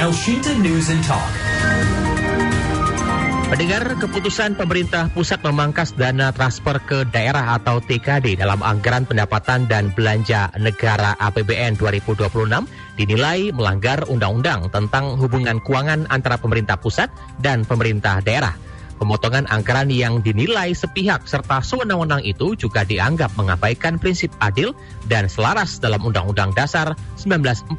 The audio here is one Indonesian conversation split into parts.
Elshinta News and Talk. Pendengar, keputusan pemerintah pusat memangkas dana transfer ke daerah atau TKD dalam anggaran pendapatan dan belanja negara APBN 2026 dinilai melanggar undang-undang tentang hubungan keuangan antara pemerintah pusat dan pemerintah daerah. Pemotongan anggaran yang dinilai sepihak serta sewenang-wenang itu juga dianggap mengabaikan prinsip adil dan selaras dalam Undang-Undang Dasar 1945.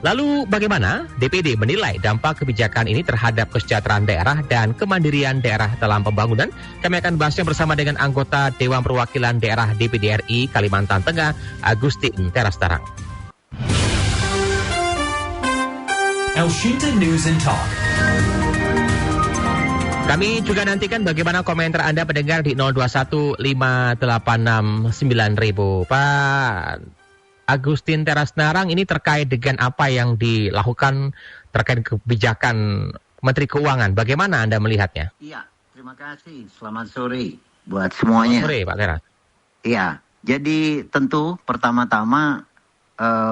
Lalu bagaimana DPD menilai dampak kebijakan ini terhadap kesejahteraan daerah dan kemandirian daerah dalam pembangunan? Kami akan bahasnya bersama dengan anggota Dewan Perwakilan Daerah DPD RI Kalimantan Tengah, Agustin Terastarang. Elshinta News and Talk. Kami juga nantikan bagaimana komentar Anda pendengar di 0215869000. Pak Agustin Terastarang, ini terkait dengan apa yang dilakukan terkait kebijakan Menteri Keuangan. Bagaimana Anda melihatnya? Iya, terima kasih. Selamat sore buat semuanya. Selamat sore, Pak Teras. Iya, jadi tentu pertama-tama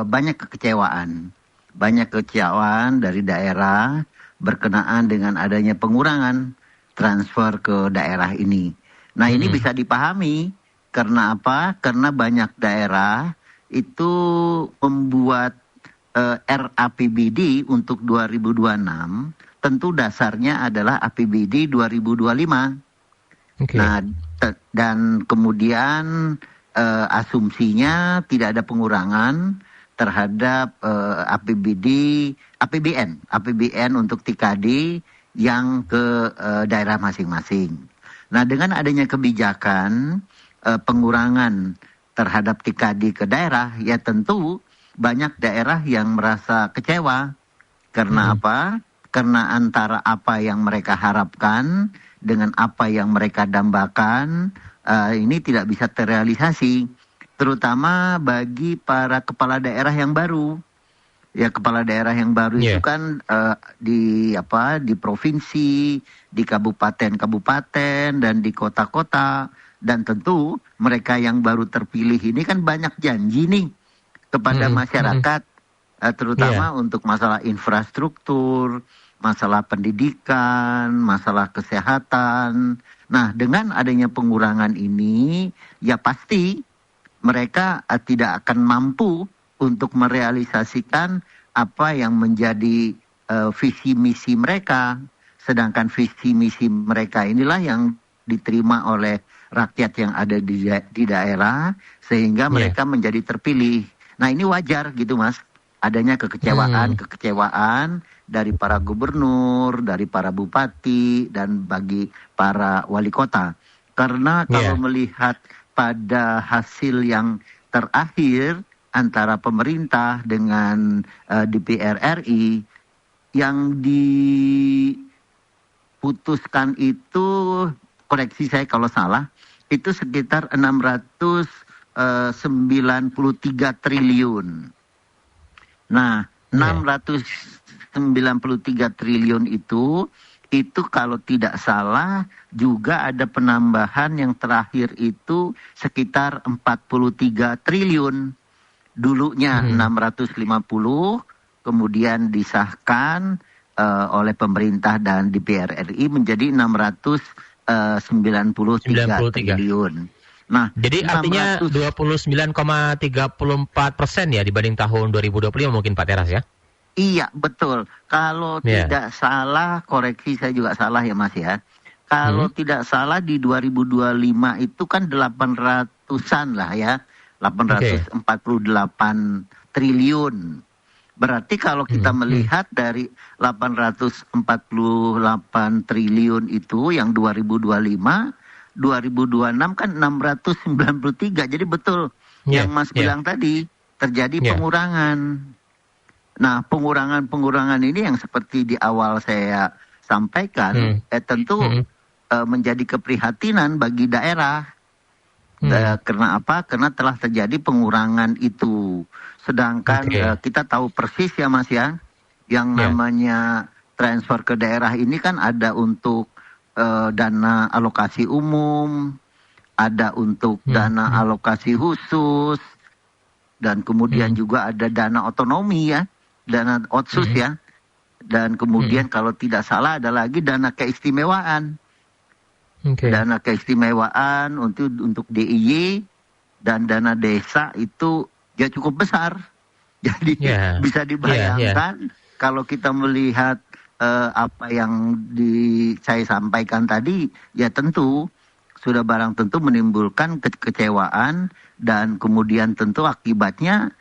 banyak kekecewaan. Banyak kekecewaan dari daerah berkenaan dengan adanya pengurangan transfer ke daerah ini. Nah, ini bisa dipahami karena apa? Karena banyak daerah itu membuat RAPBD untuk 2026, tentu dasarnya adalah APBD 2025. Okay. Nah, dan kemudian asumsinya tidak ada pengurangan terhadap APBN untuk TKD yang ke daerah masing-masing. Nah, dengan adanya kebijakan pengurangan terhadap TKD ke daerah, ya tentu banyak daerah yang merasa kecewa. Karena apa? Karena antara apa yang mereka harapkan dengan apa yang mereka dambakan, ini tidak bisa terrealisasi. Terutama bagi para kepala daerah yang baru. Ya, kepala daerah yang baru itu kan di provinsi, di kabupaten-kabupaten, dan di kota-kota. Dan tentu mereka yang baru terpilih ini kan banyak janji nih kepada masyarakat, terutama untuk masalah infrastruktur, masalah pendidikan, masalah kesehatan. Nah, dengan adanya pengurangan ini, ya pasti mereka tidak akan mampu untuk merealisasikan apa yang menjadi visi misi mereka. Sedangkan visi misi mereka inilah yang diterima oleh rakyat yang ada di daerah, sehingga mereka menjadi terpilih. Nah, ini wajar gitu, Mas. Adanya kekecewaan dari para gubernur, dari para bupati, dan bagi para wali kota. Karena kalau melihat pada hasil yang terakhir antara pemerintah dengan DPR RI, yang diputuskan itu, koreksi saya kalau salah, itu sekitar 693 triliun. Nah, 693 triliun itu kalau tidak salah juga ada penambahan yang terakhir itu sekitar 43 triliun. Dulunya 650, kemudian disahkan oleh pemerintah dan DPR RI menjadi 693 triliun. Nah, jadi artinya 29,34% ya dibanding tahun 2025 mungkin Pak Teras ya? Iya, betul. Kalau tidak salah, koreksi saya juga salah ya Mas ya. Kalau tidak salah di 2025 itu kan 800-an lah ya. 848 triliun. Berarti kalau kita melihat dari 848 triliun itu yang 2025, 2026 kan 693. Jadi betul yang Mas bilang tadi, terjadi pengurangan. Nah, pengurangan ini yang seperti di awal saya sampaikan, tentu menjadi keprihatinan bagi daerah. Karena apa? Karena telah terjadi pengurangan itu. Sedangkan kita tahu persis ya Mas ya, yang namanya transfer ke daerah ini kan ada untuk dana alokasi umum, ada untuk dana alokasi khusus, dan kemudian juga ada dana otonomi ya, dana otsus ya. dan kemudian kalau tidak salah ada lagi dana keistimewaan. Dana keistimewaan untuk DIY dan dana desa itu ya cukup besar. Jadi bisa dibayangkan kalau kita melihat apa yang saya sampaikan tadi, ya tentu sudah barang tentu menimbulkan kekecewaan dan kemudian tentu akibatnya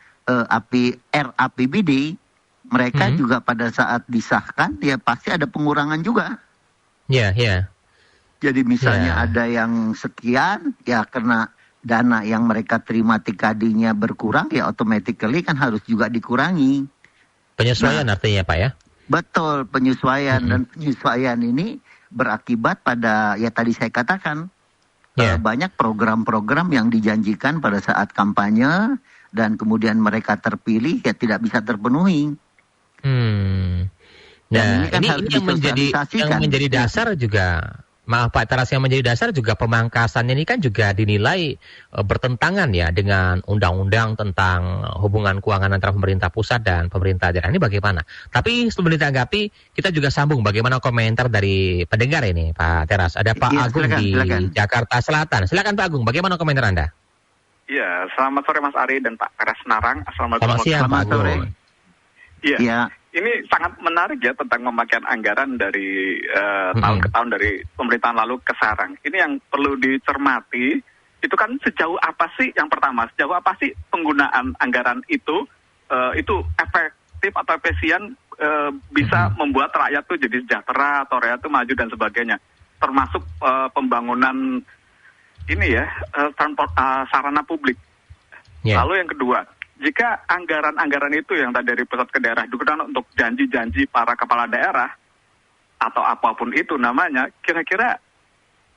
RAPBD mereka juga pada saat disahkan ya pasti ada pengurangan juga. Jadi misalnya ada yang sekian ya karena dana yang mereka terima TKD-nya berkurang ya automatically kan harus juga dikurangi. Penyesuaian artinya Pak ya? Betul, penyesuaian dan penyesuaian ini berakibat pada ya tadi saya katakan banyak program-program yang dijanjikan pada saat kampanye dan kemudian mereka terpilih ya tidak bisa terpenuhi. Nah, ini kan yang menjadi dasar juga. Maaf Pak Teras, yang menjadi dasar juga pemangkasan ini kan juga dinilai bertentangan ya dengan undang-undang tentang hubungan keuangan antara pemerintah pusat dan pemerintah daerah. Ini bagaimana? Tapi sebelum ditanggapi, kita juga sambung bagaimana komentar dari pendengar ini Pak Teras. Ada Pak Agung silakan. Jakarta Selatan. Silakan Pak Agung, bagaimana komentar Anda? Iya, selamat sore Mas Ari dan Pak Teras Narang. Assalamualaikum. Selamat siang Pak Agung. Iya. Ini sangat menarik ya tentang pemakaian anggaran dari tahun ke tahun dari pemerintahan lalu ke sekarang. Ini yang perlu dicermati, itu kan sejauh apa sih, yang pertama, sejauh apa sih penggunaan anggaran itu efektif atau efisien bisa membuat rakyat tuh jadi sejahtera atau rakyat tuh maju dan sebagainya. Termasuk pembangunan ini ya, sarana publik. Lalu yang kedua, jika anggaran-anggaran itu yang tadi dari pusat ke daerah digunakan untuk janji-janji para kepala daerah atau apapun itu namanya, kira-kira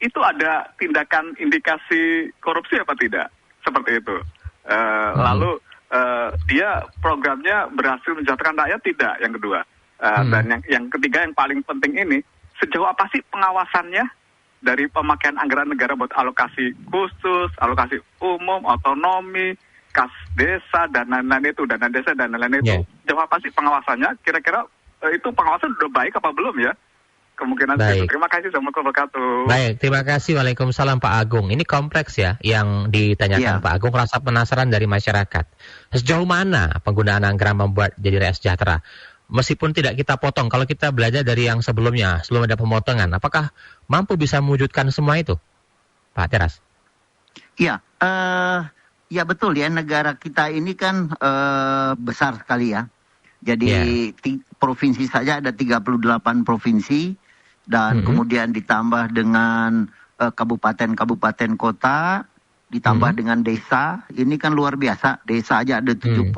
itu ada tindakan indikasi korupsi apa tidak? Seperti itu. Lalu dia programnya berhasil mensejahterakan rakyat tidak? Yang kedua. Dan yang ketiga yang paling penting ini, sejauh apa sih pengawasannya dari pemakaian anggaran negara buat alokasi khusus, alokasi umum, otonomi, kas desa dan lain-lain itu, dana desa dan lain-lain itu. Jauh apa sih pengawasannya? Kira-kira itu pengawasan udah baik apa belum ya? Kemungkinan itu. Terima kasih. Assalamualaikum warahmatullahi wabarakatuh. Baik, terima kasih. Waalaikumsalam Pak Agung. Ini kompleks ya yang ditanyakan Pak Agung, rasa penasaran dari masyarakat. Sejauh mana penggunaan anggaran membuat jadi rakyat sejahtera? Meskipun tidak kita potong, kalau kita belajar dari yang sebelumnya, sebelum ada pemotongan, apakah mampu bisa mewujudkan semua itu? Pak Teras. Iya, ya betul ya, negara kita ini kan besar sekali ya. Jadi provinsi saja ada 38 provinsi dan kemudian ditambah dengan kabupaten-kabupaten kota, ditambah dengan desa. Ini kan luar biasa. Desa aja ada 70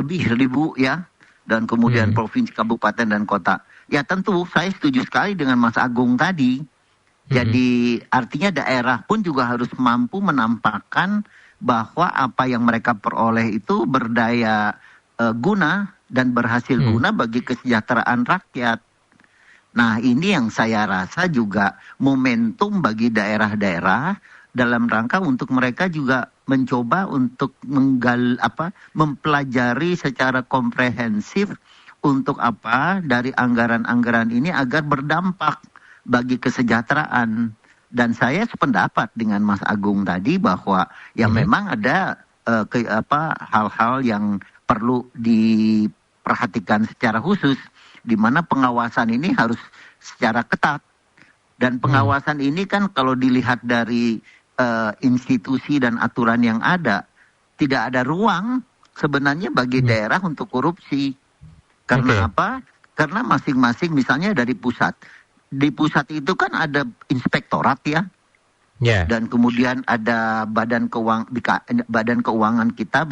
lebih ribu ya. Dan kemudian provinsi, kabupaten dan kota. Ya tentu saya setuju sekali dengan Mas Agung tadi. Jadi artinya daerah pun juga harus mampu menampakkan bahwa apa yang mereka peroleh itu berdaya guna dan berhasil guna bagi kesejahteraan rakyat. Nah ini yang saya rasa juga momentum bagi daerah-daerah dalam rangka untuk mereka juga mencoba untuk mempelajari secara komprehensif untuk apa dari anggaran-anggaran ini agar berdampak bagi kesejahteraan. Dan saya sependapat dengan Mas Agung tadi bahwa ya memang ada hal-hal yang perlu diperhatikan secara khusus, di mana pengawasan ini harus secara ketat. Dan pengawasan ini kan kalau dilihat dari institusi dan aturan yang ada, tidak ada ruang sebenarnya bagi daerah untuk korupsi. Karena apa? Karena masing-masing misalnya dari pusat. Di pusat itu kan ada inspektorat ya. Dan kemudian ada badan keuangan kita,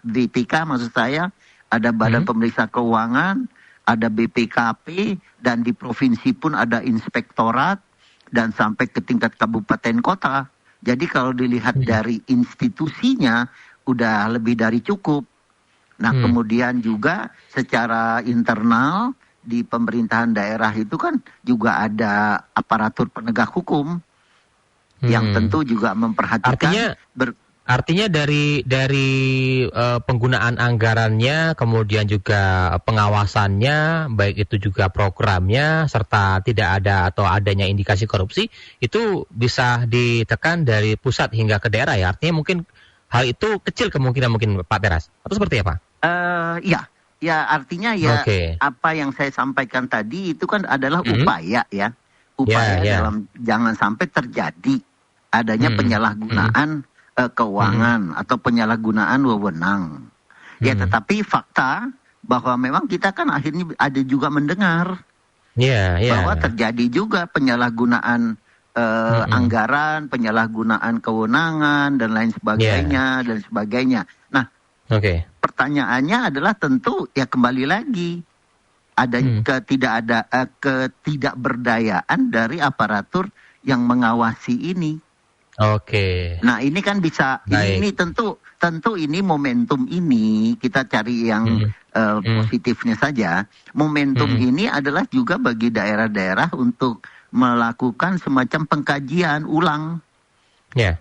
BPK maksud saya, ada badan pemeriksa keuangan, ada BPKP, dan di provinsi pun ada inspektorat, dan sampai ke tingkat kabupaten kota. Jadi kalau dilihat dari institusinya, udah lebih dari cukup. Nah kemudian juga secara internal, di pemerintahan daerah itu kan juga ada aparatur penegak hukum yang tentu juga memperhatikan Artinya dari penggunaan anggarannya, kemudian juga pengawasannya, baik itu juga programnya, serta tidak ada atau adanya indikasi korupsi, itu bisa ditekan dari pusat hingga ke daerah ya. Artinya mungkin hal itu kecil kemungkinan mungkin Pak Teras. Atau seperti apa? Ya artinya ya apa yang saya sampaikan tadi itu kan adalah upaya ya. Upaya dalam jangan sampai terjadi adanya penyalahgunaan keuangan atau penyalahgunaan wewenang. Ya, tetapi fakta bahwa memang kita kan akhirnya ada juga mendengar bahwa terjadi juga penyalahgunaan anggaran, penyalahgunaan kewenangan dan lain sebagainya. Nah, pertanyaannya adalah tentu ya kembali lagi ada ketidakberdayaan dari aparatur yang mengawasi ini. Nah ini kan bisa ini tentu ini momentum ini kita cari yang positifnya saja. Momentum ini adalah juga bagi daerah-daerah untuk melakukan semacam pengkajian ulang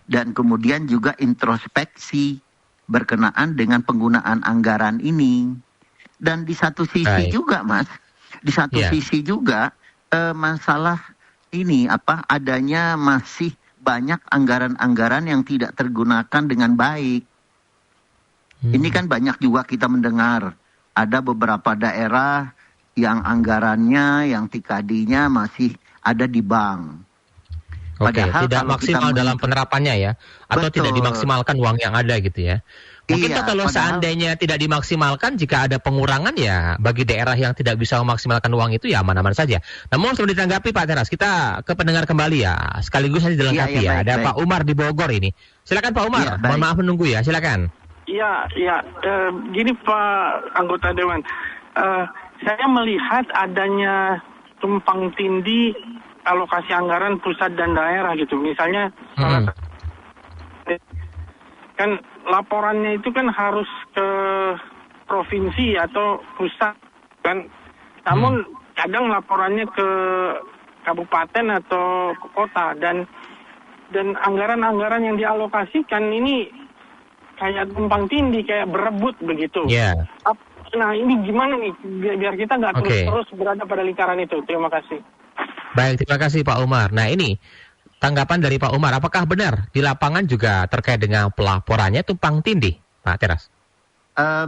dan kemudian juga introspeksi berkenaan dengan penggunaan anggaran ini. Dan di satu sisi juga Mas, di satu sisi juga masalah ini adanya masih banyak anggaran-anggaran yang tidak tergunakan dengan baik. Ini kan banyak juga kita mendengar ada beberapa daerah yang anggarannya, yang TKD-nya masih ada di bank. Padahal tidak maksimal dalam penerapannya ya, atau tidak dimaksimalkan uang yang ada gitu ya. Mungkin kalau seandainya tidak dimaksimalkan, jika ada pengurangan ya bagi daerah yang tidak bisa memaksimalkan uang itu ya aman-aman saja. Namun sebelum ditanggapi Pak Teras, kita ke pendengar kembali ya, sekaligus saja dilengkapi ya. Ada Pak Umar di Bogor ini. Silakan Pak Umar, mohon maaf menunggu ya, silakan. Gini Pak anggota Dewan, saya melihat adanya tumpang tindih alokasi anggaran pusat dan daerah gitu. Misalnya kan laporannya itu kan harus ke provinsi atau pusat kan. Namun kadang laporannya ke kabupaten atau ke kota dan anggaran-anggaran yang dialokasikan ini kayak tumpang tindih, kayak berebut begitu. Nah ini gimana nih biar kita nggak terus berada pada lingkaran itu. Terima kasih. Baik, terima kasih Pak Umar. Nah ini tanggapan dari Pak Umar, apakah benar di lapangan juga terkait dengan pelaporannya tumpang tindih, Pak Teras?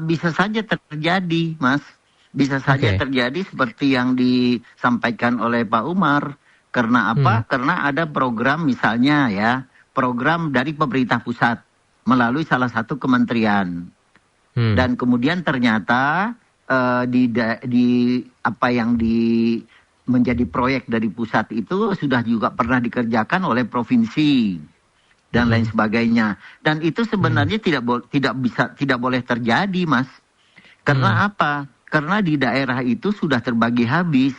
Bisa saja terjadi, Mas. Bisa saja terjadi seperti yang disampaikan oleh Pak Umar. Karena apa? Karena ada program misalnya ya, program dari pemerintah pusat melalui salah satu kementerian. Dan kemudian ternyata menjadi proyek dari pusat itu sudah juga pernah dikerjakan oleh provinsi dan lain sebagainya. Dan itu sebenarnya tidak boleh terjadi, Mas. Karena apa? Karena di daerah itu sudah terbagi habis.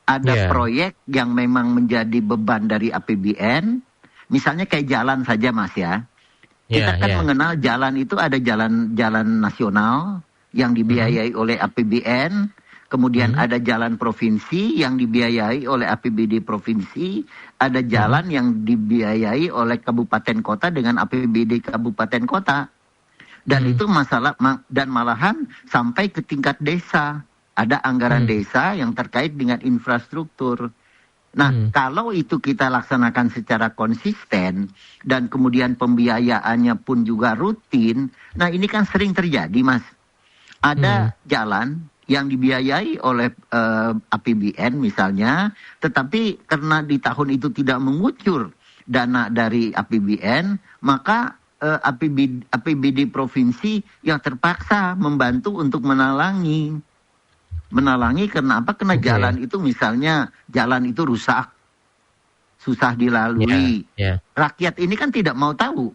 Ada proyek yang memang menjadi beban dari APBN. Misalnya kayak jalan saja, Mas ya. Kita kan mengenal jalan itu ada jalan nasional yang dibiayai oleh APBN. Kemudian ada jalan provinsi yang dibiayai oleh APBD provinsi, ada jalan yang dibiayai oleh kabupaten kota dengan APBD kabupaten kota. Dan itu masalah, dan malahan sampai ke tingkat desa. Ada anggaran desa yang terkait dengan infrastruktur. Nah, kalau itu kita laksanakan secara konsisten dan kemudian pembiayaannya pun juga rutin, nah ini kan sering terjadi, Mas. Ada jalan yang dibiayai oleh APBN misalnya, tetapi karena di tahun itu tidak mengucur dana dari APBN, maka APBD provinsi yang terpaksa membantu untuk menalangi karena apa? Karena jalan itu misalnya jalan itu rusak, susah dilalui. Rakyat ini kan tidak mau tahu.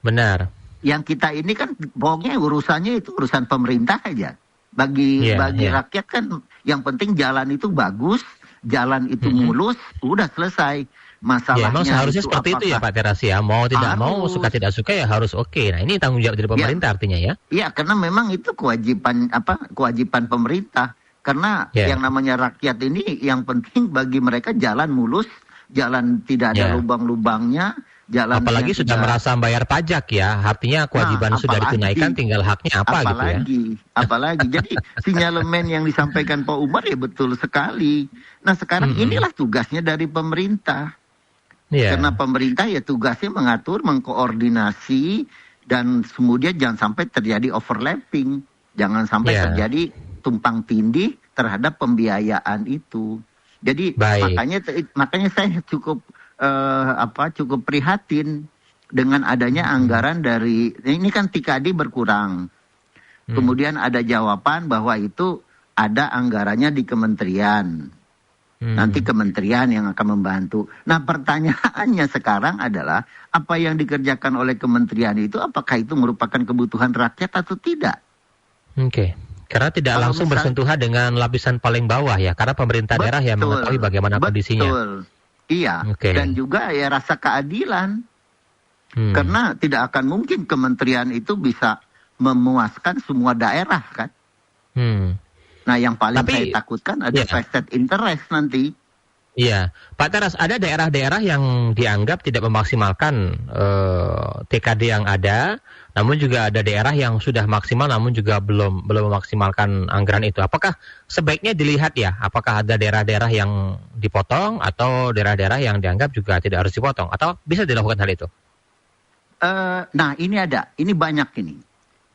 Benar. Yang kita ini kan pokoknya urusannya itu urusan pemerintah aja. Bagi rakyat kan yang penting jalan itu bagus, jalan itu mulus, udah selesai. Masalahnya memang seharusnya seperti itu ya Pak Teras ya. Mau tidak mau, suka tidak suka ya harus oke. Nah ini tanggung jawab dari pemerintah artinya ya. Iya, karena memang itu kewajiban pemerintah. Karena yang namanya rakyat ini yang penting bagi mereka jalan mulus, jalan tidak ada lubang-lubangnya, jalan. Apalagi sudah merasa bayar pajak ya, artinya kewajiban sudah ditunaikan, tinggal haknya apa gitu ya. Apalagi, jadi sinyalemen yang disampaikan Pak Umar ya betul sekali. Nah sekarang inilah tugasnya dari pemerintah. Karena pemerintah ya tugasnya mengatur, mengkoordinasi, dan kemudian jangan sampai terjadi overlapping. Jangan sampai terjadi tumpang tindih terhadap pembiayaan itu. Jadi makanya saya cukup prihatin dengan adanya anggaran dari ini kan TKD berkurang. Kemudian ada jawaban bahwa itu ada anggarannya di kementerian. Nanti kementerian yang akan membantu. Nah, pertanyaannya sekarang adalah apa yang dikerjakan oleh kementerian itu apakah itu merupakan kebutuhan rakyat atau tidak? Oke. Karena tidak langsung bersentuhan dengan lapisan paling bawah ya, karena pemerintah daerah yang mengetahui bagaimana kondisinya. Betul, iya. Dan juga ya rasa keadilan. Karena tidak akan mungkin kementerian itu bisa memuaskan semua daerah kan. Nah yang paling saya takutkan ada vested interest nanti. Iya, Pak Teras, ada daerah-daerah yang dianggap tidak memaksimalkan TKD yang ada, namun juga ada daerah yang sudah maksimal namun juga belum memaksimalkan anggaran itu. Apakah sebaiknya dilihat ya, apakah ada daerah-daerah yang dipotong atau daerah-daerah yang dianggap juga tidak harus dipotong, atau bisa dilakukan hal itu? Nah ini banyak ini.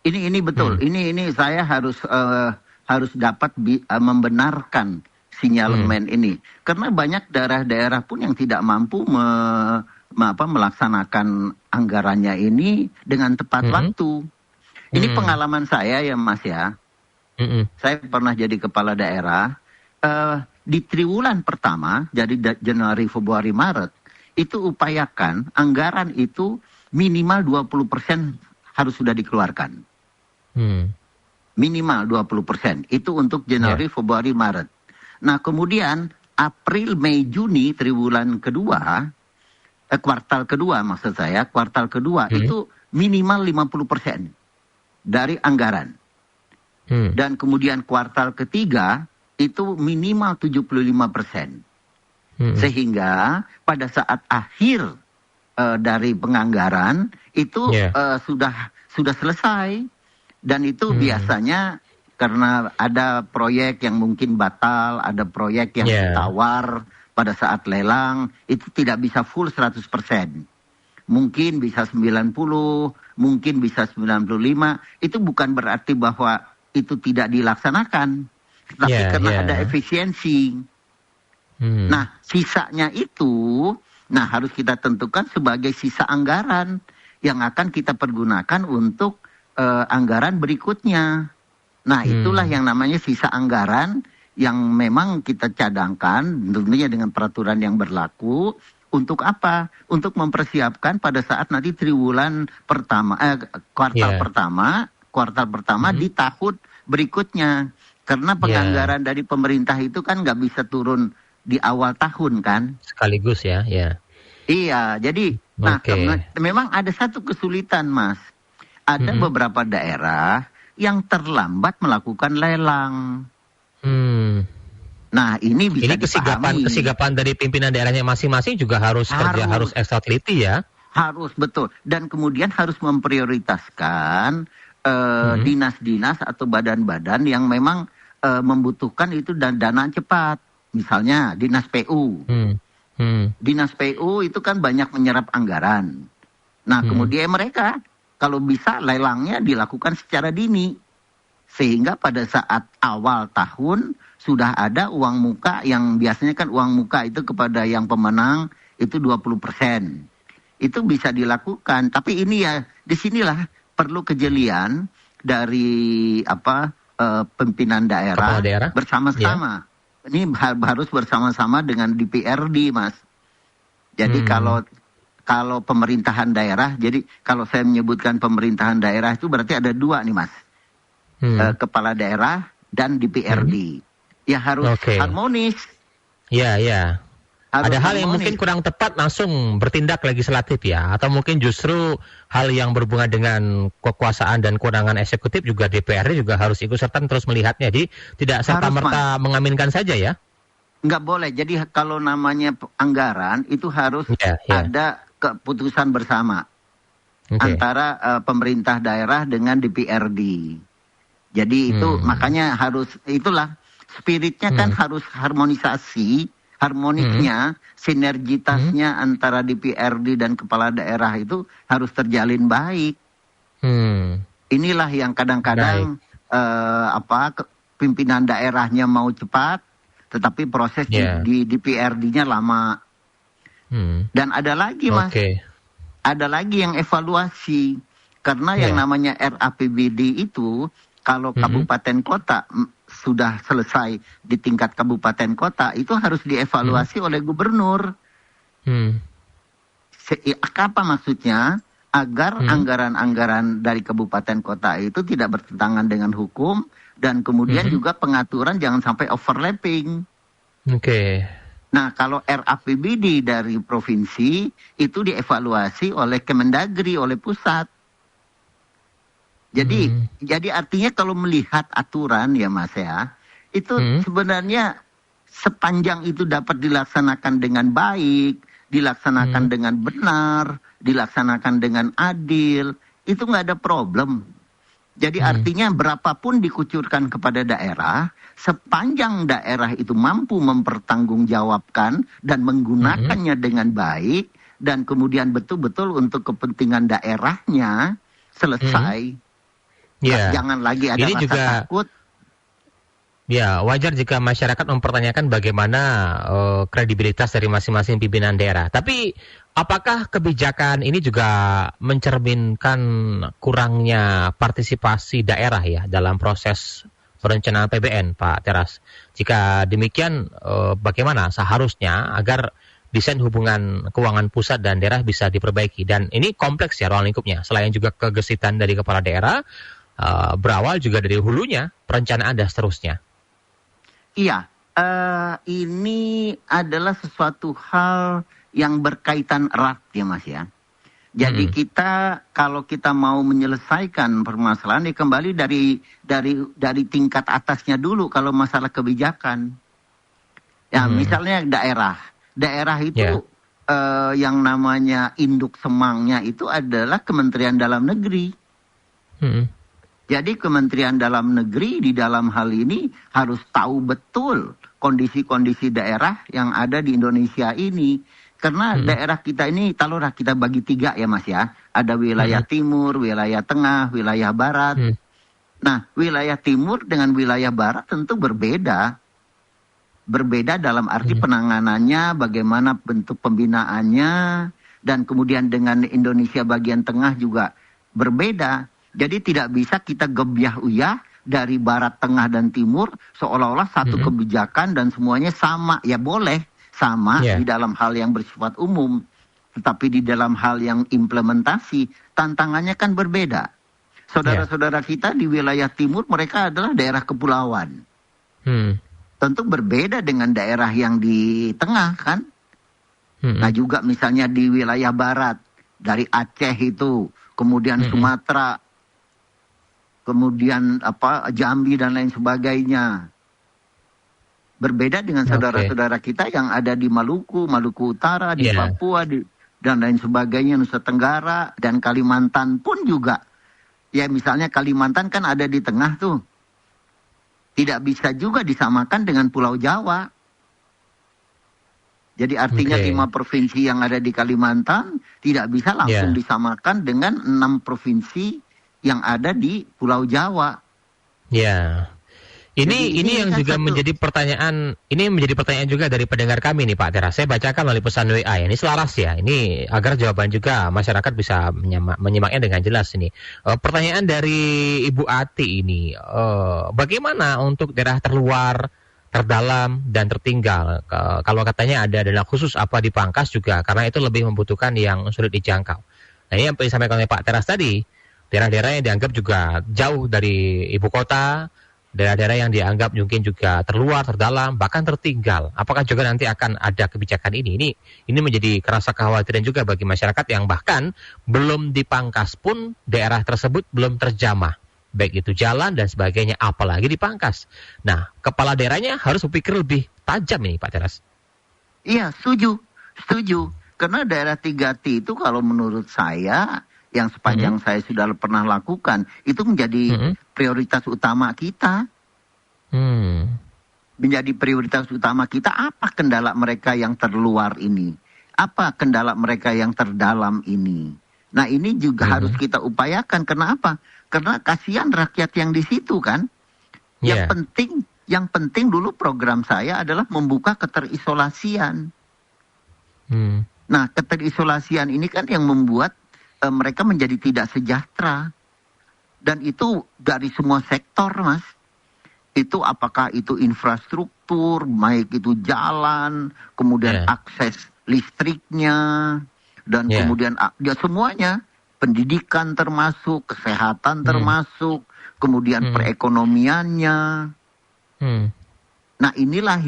Ini betul. Ini saya harus dapat membenarkan sinyalemen ini, karena banyak daerah-daerah pun yang tidak mampu melaksanakan anggarannya ini dengan tepat waktu. Ini pengalaman saya ya Mas ya. Saya pernah jadi kepala daerah di triwulan pertama, jadi Januari, Februari, Maret, itu upayakan anggaran itu minimal 20% harus sudah dikeluarkan. Minimal 20%. Itu untuk Januari, Februari, Maret. Nah kemudian April, Mei, Juni triwulan kedua, kuartal kedua maksud saya, kuartal kedua itu minimal 50% dari anggaran. Dan kemudian kuartal ketiga itu minimal 75%. Sehingga pada saat akhir dari penganggaran itu sudah selesai. Dan itu biasanya karena ada proyek yang mungkin batal, ada proyek yang ditawar pada saat lelang, itu tidak bisa full 100%. Mungkin bisa 90, mungkin bisa 95. Itu bukan berarti bahwa itu tidak dilaksanakan. Tapi karena ada efisiensi. Nah, sisanya itu harus kita tentukan sebagai sisa anggaran yang akan kita pergunakan untuk anggaran berikutnya. Nah, itulah yang namanya sisa anggaran yang memang kita cadangkan tentunya dengan peraturan yang berlaku. Untuk apa? Untuk mempersiapkan pada saat nanti triwulan pertama, kuartal pertama di tahun berikutnya. Karena penganggaran dari pemerintah itu kan nggak bisa turun di awal tahun kan? Sekaligus ya. Iya, jadi memang ada satu kesulitan Mas. Ada beberapa daerah yang terlambat melakukan lelang. Nah, ini bisa kesigapan dari pimpinan daerahnya masing-masing juga harus extra teliti ya. Harus, betul. Dan kemudian harus memprioritaskan dinas-dinas atau badan-badan yang memang membutuhkan itu dana cepat. Misalnya dinas PU. Dinas PU itu kan banyak menyerap anggaran. Nah, kemudian mereka kalau bisa lelangnya dilakukan secara dini. Sehingga pada saat awal tahun sudah ada uang muka yang biasanya kan uang muka itu kepada yang pemenang itu 20%. Itu bisa dilakukan. Tapi ini ya disinilah perlu kejelian dari pimpinan daerah bersama-sama. Ini harus bersama-sama dengan DPRD Mas. Jadi kalau pemerintahan daerah, jadi kalau saya menyebutkan pemerintahan daerah itu berarti ada dua nih Mas. Kepala daerah dan DPRD. Ya harus harmonis. Iya. Ada hal yang mungkin kurang tepat langsung bertindak legislatif ya. Atau mungkin justru hal yang berhubungan dengan kekuasaan dan kewenangan eksekutif juga DPRD juga harus ikut serta terus melihatnya. Jadi tidak serta-merta mengaminkan saja ya. Nggak boleh. Jadi kalau namanya anggaran itu harus ada keputusan bersama antara pemerintah daerah dengan DPRD. Jadi itu makanya itulah spiritnya kan harus harmonisnya, sinergitasnya antara DPRD dan kepala daerah itu harus terjalin baik. Inilah yang kadang-kadang pimpinan daerahnya mau cepat, tetapi proses di DPRD-nya lama. Dan ada lagi Mas, ada lagi yang evaluasi, karena yang namanya RAPBD itu kalau kabupaten kota sudah selesai di tingkat kabupaten kota itu harus dievaluasi oleh gubernur. Apa maksudnya? Agar anggaran-anggaran dari kabupaten kota itu tidak bertentangan dengan hukum dan kemudian juga pengaturan jangan sampai overlapping. Nah, kalau RAPBD dari provinsi itu dievaluasi oleh Kemendagri, oleh pusat. Jadi artinya kalau melihat aturan ya Mas ya, itu sebenarnya sepanjang itu dapat dilaksanakan dengan baik, dilaksanakan dengan benar, dilaksanakan dengan adil, itu nggak ada problem. Jadi artinya berapapun dikucurkan kepada daerah, sepanjang daerah itu mampu mempertanggungjawabkan dan menggunakannya dengan baik, dan kemudian betul-betul untuk kepentingan daerahnya selesai. Jangan lagi ada ini rasa juga takut. Ya, wajar jika masyarakat mempertanyakan bagaimana kredibilitas dari masing-masing pimpinan daerah. Tapi apakah kebijakan ini juga mencerminkan kurangnya partisipasi daerah ya dalam proses perencanaan APBN, Pak Teras? Jika demikian, bagaimana seharusnya agar desain hubungan keuangan pusat dan daerah bisa diperbaiki? Dan ini kompleks ya ruang lingkupnya. Selain juga kegesitan dari kepala daerah, berawal juga dari hulunya, perencanaan dan seterusnya. Iya, ini adalah sesuatu hal yang berkaitan erat ya Mas ya. Jadi kalau kita mau menyelesaikan permasalahan, kembali dari tingkat atasnya dulu kalau masalah kebijakan. Ya misalnya daerah itu yang namanya induk semangnya itu adalah Kementerian Dalam Negeri. Jadi Kementerian Dalam Negeri di dalam hal ini harus tahu betul kondisi-kondisi daerah yang ada di Indonesia ini. Karena daerah kita ini, taruhlah kita bagi 3 ya Mas ya. Ada wilayah timur, wilayah tengah, wilayah barat. Nah, wilayah timur dengan wilayah barat tentu berbeda. Berbeda dalam arti penanganannya, bagaimana bentuk pembinaannya, dan kemudian dengan Indonesia bagian tengah juga berbeda. Jadi tidak bisa kita gebyah-uyah dari barat, tengah, dan timur seolah-olah satu kebijakan dan semuanya sama. Ya boleh sama di dalam hal yang bersifat umum. Tetapi di dalam hal yang implementasi, tantangannya kan berbeda. Saudara-saudara kita di wilayah timur, mereka adalah daerah kepulauan. Tentu berbeda dengan daerah yang di tengah kan. Nah juga misalnya di wilayah barat, dari Aceh itu, kemudian Sumatera, kemudian Jambi dan lain sebagainya. Berbeda dengan saudara-saudara kita yang ada di Maluku Utara, di Papua, dan lain sebagainya, Nusa Tenggara, dan Kalimantan pun juga. Ya misalnya Kalimantan kan ada di tengah tuh. Tidak bisa juga disamakan dengan Pulau Jawa. Jadi artinya 5 provinsi yang ada di Kalimantan tidak bisa langsung disamakan dengan 6 provinsi yang ada di Pulau Jawa. Ini yang juga menjadi pertanyaan. Ini menjadi pertanyaan juga dari pendengar kami nih Pak Teras. Saya bacakan melalui pesan WA. Ini selaras ya. Ini agar jawaban juga masyarakat bisa menyimaknya dengan jelas ini. Pertanyaan dari Ibu Ati ini. Bagaimana untuk daerah terluar, terdalam, dan tertinggal? Kalau katanya ada dana khusus apa dipangkas juga, karena itu lebih membutuhkan yang sulit dijangkau. Nah ini yang disampaikan oleh Pak Teras tadi. Daerah-daerah yang dianggap juga jauh dari ibu kota, daerah-daerah yang dianggap mungkin juga terluar, terdalam, bahkan tertinggal. Apakah juga nanti akan ada kebijakan ini? Ini menjadi kerasa kekhawatiran juga bagi masyarakat yang bahkan belum dipangkas pun daerah tersebut belum terjamah. Baik itu jalan dan sebagainya, apalagi dipangkas. Nah, kepala daerahnya harus berpikir lebih tajam ini Pak Teras. Iya, setuju. Karena daerah 3T itu kalau menurut saya, yang sepanjang saya sudah pernah lakukan, itu menjadi prioritas utama kita. Menjadi prioritas utama kita, apa kendala mereka yang terluar ini? Apa kendala mereka yang terdalam ini? Nah ini juga harus kita upayakan. Kenapa? Karena kasihan rakyat yang di situ kan. Yang penting dulu program saya adalah membuka keterisolasian. Nah keterisolasian ini kan yang membuat mereka menjadi tidak sejahtera. Dan itu dari semua sektor, Mas. Itu apakah itu infrastruktur, baik itu jalan, kemudian akses listriknya, dan kemudian ya semuanya, pendidikan termasuk, kesehatan termasuk, kemudian perekonomiannya. Nah inilah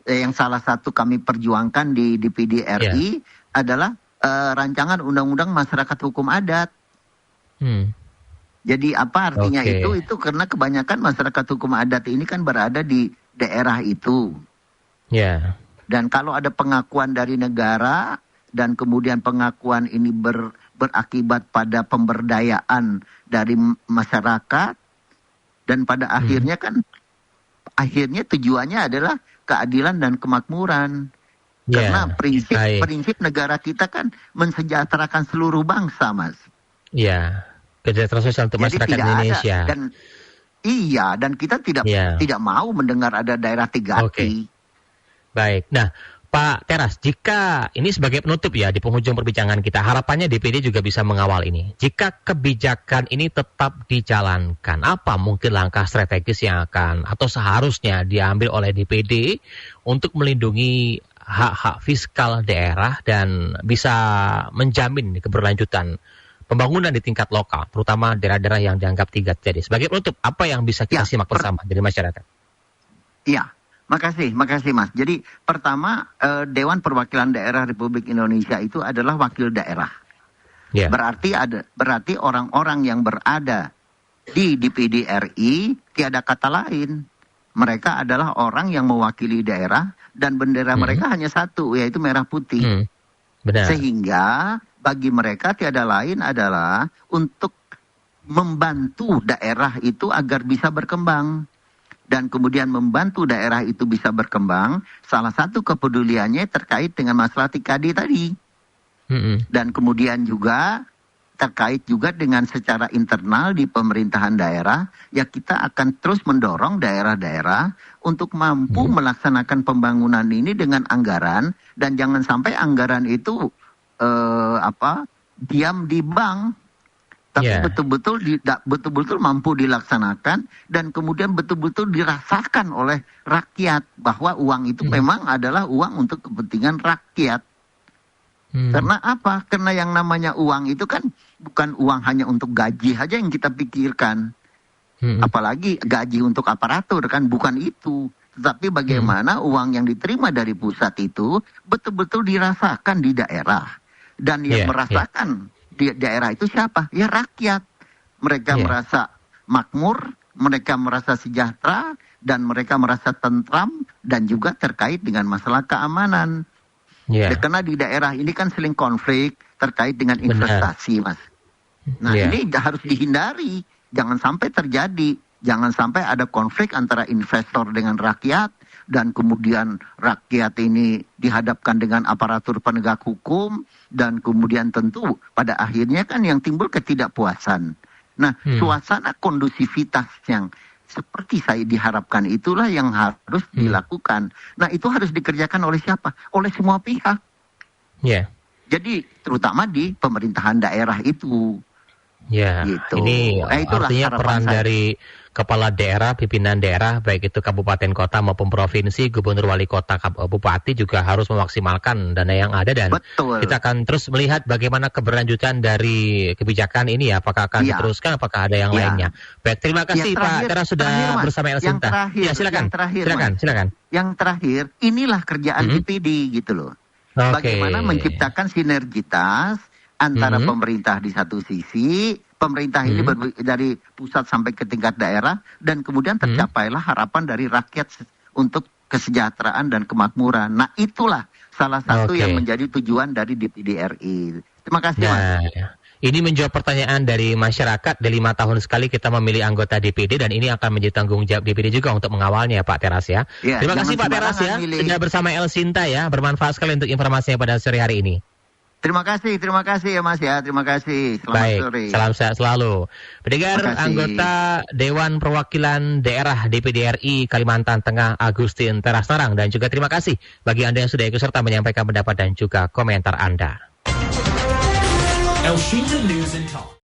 yang salah satu kami perjuangkan di DPD RI adalah rancangan undang-undang masyarakat hukum adat. Jadi apa artinya itu? Itu karena kebanyakan masyarakat hukum adat ini kan berada di daerah itu. Dan kalau ada pengakuan dari negara dan kemudian pengakuan ini berakibat pada pemberdayaan dari masyarakat, dan pada akhirnya kan tujuannya adalah keadilan dan kemakmuran. Karena prinsip negara kita kan mensejahterakan seluruh bangsa, Mas. Kesejahteraan sosial untuk masyarakat Indonesia. Dan kita tidak mau mendengar ada daerah 3T. Baik. Nah, Pak Teras, jika ini sebagai penutup ya di penghujung perbincangan kita, harapannya DPD juga bisa mengawal ini. Jika kebijakan ini tetap dijalankan, apa mungkin langkah strategis yang akan atau seharusnya diambil oleh DPD untuk melindungi hak-hak fiskal daerah dan bisa menjamin keberlanjutan pembangunan di tingkat lokal, terutama daerah-daerah yang dianggap 3T. Jadi sebagai penutup, apa yang bisa kita simak bersama dari masyarakat? Makasih Mas. Jadi pertama, Dewan Perwakilan Daerah Republik Indonesia itu adalah wakil daerah. Berarti orang-orang yang berada di DPD RI tiada kata lain. Mereka adalah orang yang mewakili daerah dan bendera mereka hanya satu, yaitu merah putih. Benar. Sehingga bagi mereka tiada lain adalah untuk membantu daerah itu agar bisa berkembang. Dan kemudian membantu daerah itu bisa berkembang, salah satu kepeduliannya terkait dengan masalah TKD tadi. Dan kemudian juga terkait juga dengan secara internal di pemerintahan daerah, ya kita akan terus mendorong daerah-daerah untuk mampu melaksanakan pembangunan ini dengan anggaran, dan jangan sampai anggaran itu diam di bank. Tapi betul-betul mampu dilaksanakan dan kemudian betul-betul dirasakan oleh rakyat bahwa uang itu memang adalah uang untuk kepentingan rakyat. Karena apa? Karena yang namanya uang itu kan bukan uang hanya untuk gaji aja yang kita pikirkan. Apalagi gaji untuk aparatur kan, bukan itu. Tetapi bagaimana uang yang diterima dari pusat itu betul-betul dirasakan di daerah. Dan yang merasakan di daerah itu siapa? Ya rakyat. Mereka merasa makmur, mereka merasa sejahtera, dan mereka merasa tentram, dan juga terkait dengan masalah keamanan. Karena di daerah ini kan sering konflik terkait dengan investasi, Mas. Nah ini harus dihindari, jangan sampai terjadi. Jangan sampai ada konflik antara investor dengan rakyat, dan kemudian rakyat ini dihadapkan dengan aparatur penegak hukum, dan kemudian tentu pada akhirnya kan yang timbul ketidakpuasan. Nah, suasana kondusivitas yang seperti saya diharapkan itulah yang harus dilakukan. Nah, itu harus dikerjakan oleh siapa? Oleh semua pihak. Jadi terutama di pemerintahan daerah itu. Gitu. Ini artinya peran dari kepala daerah, pimpinan daerah, baik itu kabupaten kota maupun provinsi, gubernur, wali kota, bupati juga harus memaksimalkan dana yang ada, dan kita akan terus melihat bagaimana keberlanjutan dari kebijakan ini, apakah akan diteruskan, apakah ada yang lainnya. Baik, terima kasih Pak Teras sudah bersama El Sinta. Silakan. Yang terakhir, inilah kerjaan DPD gitu loh. Bagaimana menciptakan sinergitas antara pemerintah di satu sisi, pemerintah ini dari pusat sampai ke tingkat daerah, dan kemudian tercapailah harapan dari rakyat untuk kesejahteraan dan kemakmuran. Nah itulah salah satu yang menjadi tujuan dari DPD RI. Terima kasih, Mas. Ini menjawab pertanyaan dari masyarakat. Di 5 tahun sekali kita memilih anggota DPD dan ini akan menjadi tanggung jawab DPD juga untuk mengawalnya, Pak Teras ya. Terima kasih Pak Teras ya. Sudah bersama El Sinta ya. Bermanfaat sekali untuk informasinya pada sore hari ini. Terima kasih ya Mas ya. Terima kasih. Selamat sore. Salam sehat selalu. Pendengar, anggota Dewan Perwakilan Daerah DPD RI Kalimantan Tengah Agustin Teras Narang, dan juga terima kasih bagi Anda yang sudah ikut serta menyampaikan pendapat dan juga komentar Anda. El Shinta News and Talk.